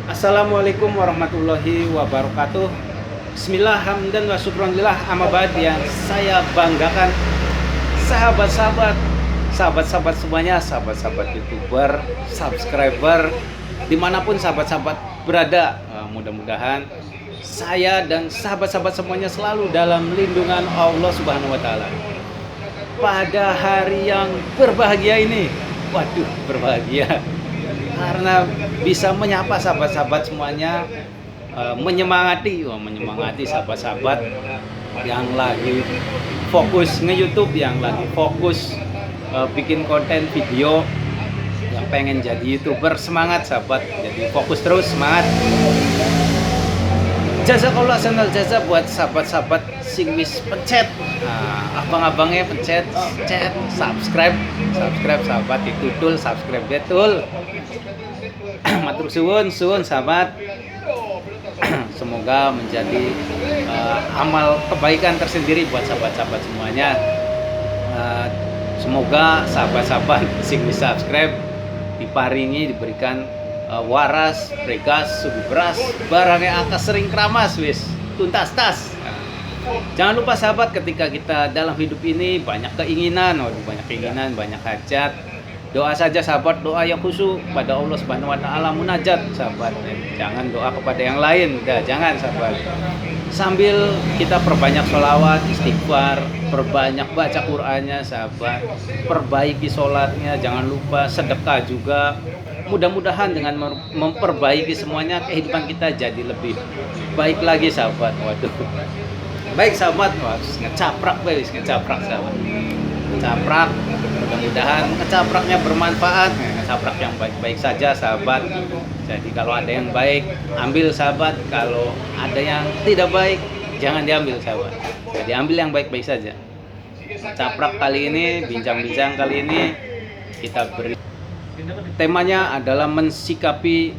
Assalamualaikum warahmatullahi wabarakatuh. Bismillah, hamdan wa syukranillah, amma ba'd. Yang saya banggakan sahabat-sahabat semuanya, sahabat-sahabat YouTuber, subscriber, dimanapun sahabat-sahabat berada. Mudah-mudahan saya dan sahabat-sahabat semuanya selalu dalam lindungan Allah Subhanahu wa Ta'ala. Pada hari yang berbahagia ini, waduh, berbahagia karena bisa menyapa sahabat-sahabat semuanya, menyemangati sahabat-sahabat yang lagi fokus nge-YouTube, yang lagi fokus bikin konten video, yang pengen jadi YouTuber. Semangat sahabat, jadi fokus terus, semangat. Jazakallah sanal jaza buat sahabat-sahabat sing wis pencet, abang-abangnya pencet subscribe sahabat, ditutul subscribe betul. Matur suwun sahabat. Semoga menjadi amal kebaikan tersendiri buat sahabat-sahabat semuanya. Semoga sahabat-sahabat sing wis subscribe diberikan waras, bregas, sugu beras, barangnya angka sering keramas, wis tuntas tas. Jangan lupa sahabat, ketika kita dalam hidup ini banyak keinginan, banyak hajat. Doa saja sahabat, doa yang khusyuk pada Allah Subhanahu wa Ta'ala, munajat sahabat. Jangan doa kepada yang lain, jangan sahabat. Sambil kita perbanyak sholawat, istighfar, perbanyak baca Qur'annya sahabat, perbaiki sholatnya, jangan lupa sedekah juga. Mudah-mudahan dengan memperbaiki semuanya, kehidupan kita jadi lebih baik lagi sahabat. Waduh, baik sahabat, ngecaprak sahabat, ngecaprak. Mudah-mudahan ngecapraknya bermanfaat, ngecaprak yang baik-baik saja sahabat. Jadi kalau ada yang baik, ambil sahabat. Kalau ada yang tidak baik, jangan diambil sahabat. Jadi ambil yang baik-baik saja. Caprak kali ini, bincang-bincang kali ini, kita beri temanya adalah mensikapi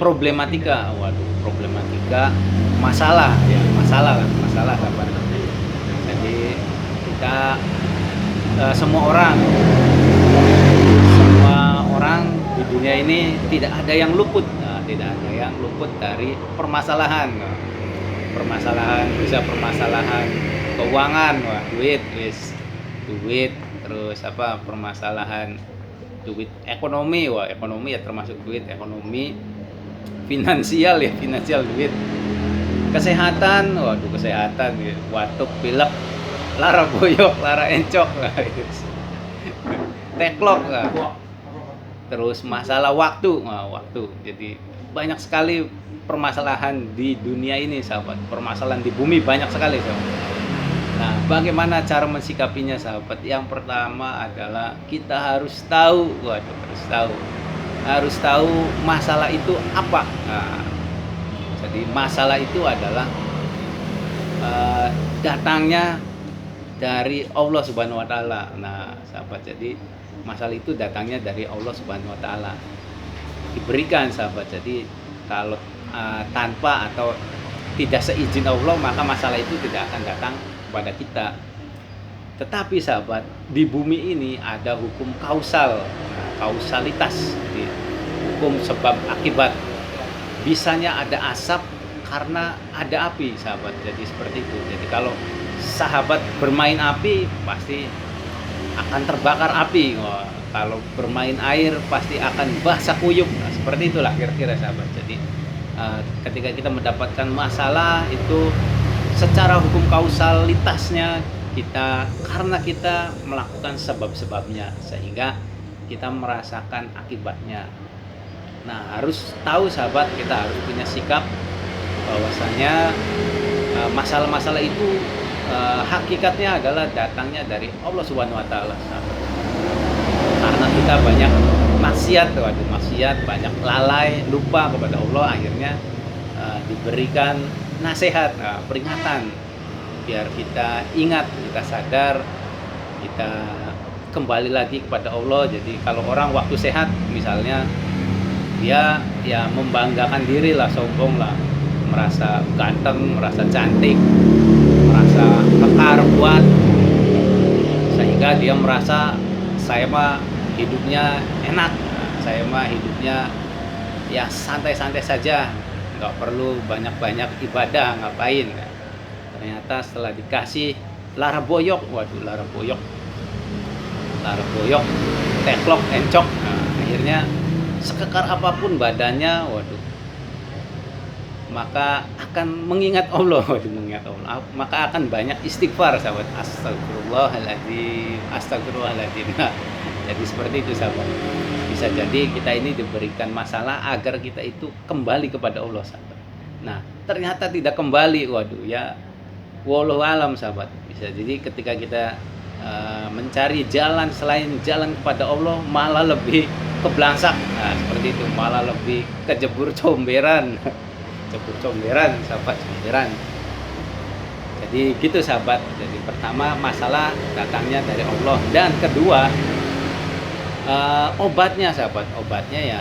problematika. Waduh, problematika, masalah sahabat. Jadi kita semua orang di dunia ini tidak ada yang luput dari permasalahan. Bisa permasalahan keuangan, duit, terus permasalahan duit ekonomi, ekonomi ya termasuk duit, ekonomi finansial duit, kesehatan, kesehatan, watuk, pilek, lara boyok, lara encok, teklok, terus masalah waktu. Jadi banyak sekali permasalahan di dunia ini sahabat, permasalahan di bumi banyak sekali sahabat. Nah, bagaimana cara mensikapinya sahabat? Yang pertama adalah kita harus tahu masalah itu apa. Nah, jadi masalah itu adalah datangnya dari Allah Subhanahu wa Ta'ala. Nah, sahabat, jadi masalah itu datangnya dari Allah Subhanahu wa Ta'ala. Diberikan sahabat. Jadi kalau tanpa atau tidak seizin Allah, maka masalah itu tidak akan datang kepada kita. Tetapi sahabat, di bumi ini ada hukum kausalitas, jadi hukum sebab akibat. Bisanya ada asap karena ada api sahabat. Jadi seperti itu. Jadi kalau sahabat bermain api, pasti akan terbakar api. Kalau bermain air, pasti akan basah kuyup. Nah, seperti itulah kira-kira sahabat. Jadi ketika kita mendapatkan masalah itu, secara hukum kausalitasnya karena kita melakukan sebab-sebabnya, sehingga kita merasakan akibatnya. Nah, harus tahu sahabat, kita harus punya sikap bahwasanya masalah-masalah itu hakikatnya adalah datangnya dari Allah Subhanahu wa Ta'ala. Karena kita banyak maksiat, banyak lalai, lupa kepada Allah, akhirnya diberikan nasihat, peringatan, biar kita ingat, kita sadar, kita kembali lagi kepada Allah. Jadi kalau orang waktu sehat misalnya, dia ya membanggakan diri lah, sombong lah, merasa ganteng, merasa cantik, merasa kekar, kuat, sehingga dia merasa saya mah hidupnya enak, saya mah hidupnya ya santai-santai saja, nggak perlu banyak-banyak ibadah, ngapain. Ternyata setelah dikasih lara boyok, waduh, lara boyok, teklok, encok, nah, akhirnya sekekar apapun badannya, waduh, maka akan mengingat Allah, waduh, mengingat Allah, maka akan banyak istighfar, sahabat. Astagfirullahaladzim, astagfirullahaladzim. Nah, jadi seperti itu, sahabat. Bisa jadi kita ini diberikan masalah agar kita itu kembali kepada Allah, sahabat. Nah, ternyata tidak kembali, waduh, ya wallahu alam, sahabat. Bisa jadi ketika kita mencari jalan selain jalan kepada Allah, malah lebih keblangsak. Nah, seperti itu, malah lebih kejebur comberan. Sahabat, comberan. Jadi gitu, sahabat. Jadi pertama, masalah datangnya dari Allah, dan kedua, obatnya, sahabat. Obatnya ya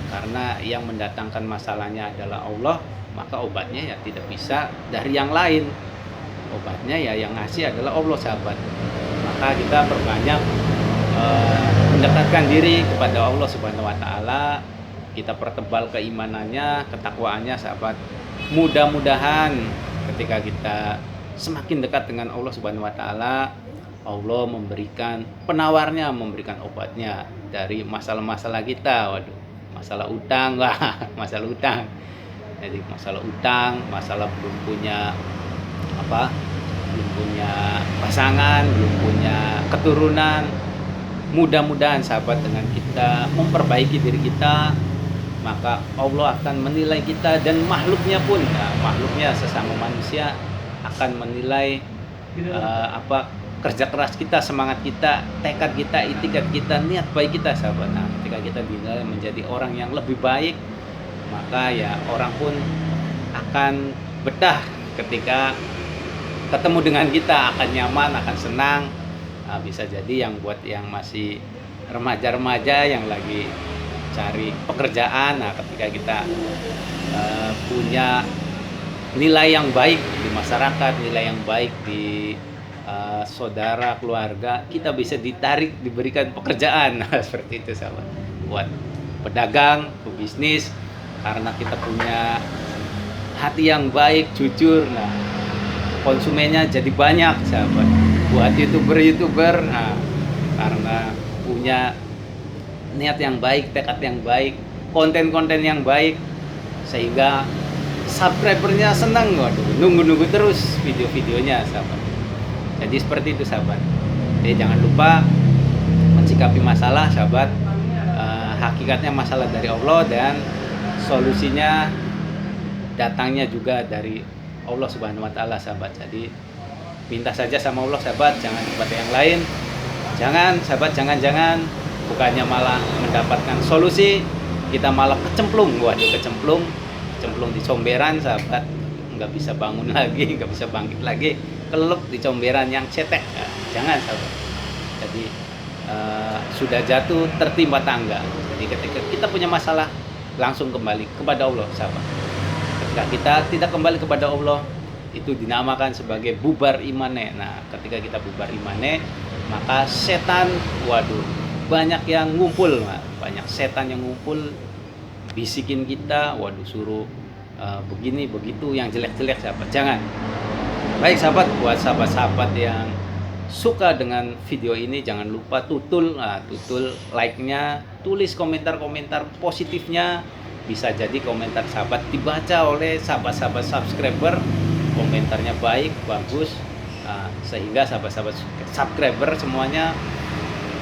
karena yang mendatangkan masalahnya adalah Allah, maka obatnya ya tidak bisa dari yang lain. Obatnya ya yang ngasih adalah Allah, sahabat. Maka kita perbanyak mendekatkan diri kepada Allah Subhanahu wa taala. Kita pertebal keimanannya, ketakwaannya, sahabat. Mudah-mudahan ketika kita semakin dekat dengan Allah Subhanahu wa taala, Allah memberikan penawarnya, memberikan obatnya dari masalah-masalah kita. Waduh, masalah utang lah, masalah utang. Jadi masalah utang, masalah belum punya pasangan, belum punya keturunan. Mudah-mudahan, sahabat, dengan kita memperbaiki diri kita, maka Allah akan menilai kita, dan makhluknya pun, ya, makhluknya sesama manusia akan menilai kerja keras kita, semangat kita, tekad kita, itikad kita, niat baik kita, sahabat. Nah, ketika kita dinilai menjadi orang yang lebih baik, maka ya orang pun akan betah ketika ketemu dengan kita, akan nyaman, akan senang. Nah, bisa jadi yang buat yang masih remaja-remaja yang lagi cari pekerjaan, nah ketika kita punya nilai yang baik di masyarakat, nilai yang baik di saudara, keluarga, kita bisa ditarik, diberikan pekerjaan. Nah, seperti itu, sahabat. Buat pedagang, pebisnis, karena kita punya hati yang baik, jujur, nah konsumennya jadi banyak, sahabat. Buat youtuber, nah karena punya niat yang baik, tekad yang baik, konten-konten yang baik, sehingga subscribernya senang, waduh, nunggu terus video-videonya, sahabat. Jadi seperti itu, sahabat. Jadi jangan lupa mensikapi masalah, sahabat. Hakikatnya masalah dari Allah, dan solusinya datangnya juga dari Allah Subhanahu wa taala, sahabat. Jadi minta saja sama Allah, sahabat, jangan kepada yang lain. Jangan, sahabat, jangan bukannya malah mendapatkan solusi, kita malah kecemplung di comberan, sahabat. Nggak bisa bangun lagi, nggak bisa bangkit lagi, kelelep di comberan yang cetek. Nah, jangan, sahabat. Jadi sudah jatuh tertimpa tangga. Jadi ketika kita punya masalah, langsung kembali kepada Allah, sahabat. Ketika kita tidak kembali kepada Allah, itu dinamakan sebagai bubar imane. Nah, ketika kita bubar imane, maka setan, waduh, banyak yang ngumpul, banyak setan yang ngumpul, bisikin kita, waduh, suruh begini begitu, yang jelek-jelek, sahabat. Jangan. Baik, sahabat, buat sahabat-sahabat yang suka dengan video ini, jangan lupa tutul like-nya, tulis komentar-komentar positifnya. Bisa jadi komentar sahabat dibaca oleh sahabat-sahabat subscriber, komentarnya baik, bagus, sehingga sahabat-sahabat subscriber semuanya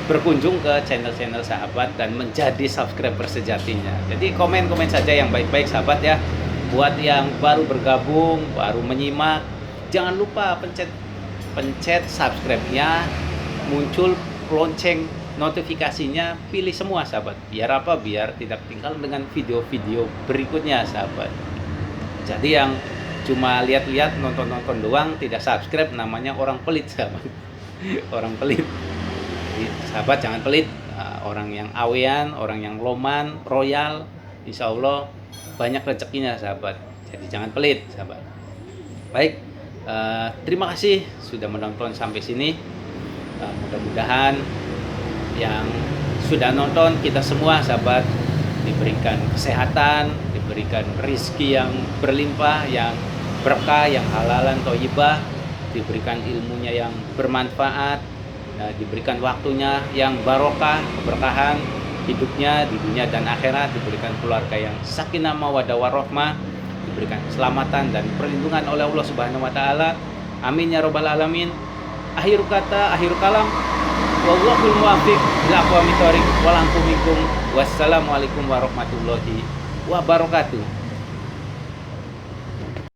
berkunjung ke channel-channel sahabat dan menjadi subscriber sejatinya. Jadi komen-komen saja yang baik-baik, sahabat, ya. Buat yang baru bergabung, baru menyimak, jangan lupa pencet subscribe-nya, muncul lonceng notifikasinya, pilih semua, sahabat. Biar apa? Biar tidak tinggal dengan video-video berikutnya, sahabat. Jadi yang cuma lihat-lihat, nonton-nonton doang, tidak subscribe, namanya orang pelit, sahabat. Orang pelit. Jadi, sahabat, jangan pelit. Orang yang awean, orang yang loman, royal, insya Allah banyak rezekinya, sahabat. Jadi jangan pelit, sahabat. Baik, terima kasih sudah menonton sampai sini. Mudah-mudahan yang sudah nonton, kita semua sahabat diberikan kesehatan, diberikan rizki yang berlimpah, yang berkah, yang halalan thayyibah, diberikan ilmunya yang bermanfaat, diberikan waktunya yang barokah, keberkahan hidupnya di dunia dan akhirat, diberikan keluarga yang sakinah mawaddah warahmah, diberikan keselamatan dan perlindungan oleh Allah Subhanahu wa taala. Amin ya rabbal alamin. Akhir kata, akhir kalam, wallahul muwaffiq ila aqwamit thoriq. Wassalamualaikum warahmatullahi wabarakatuh.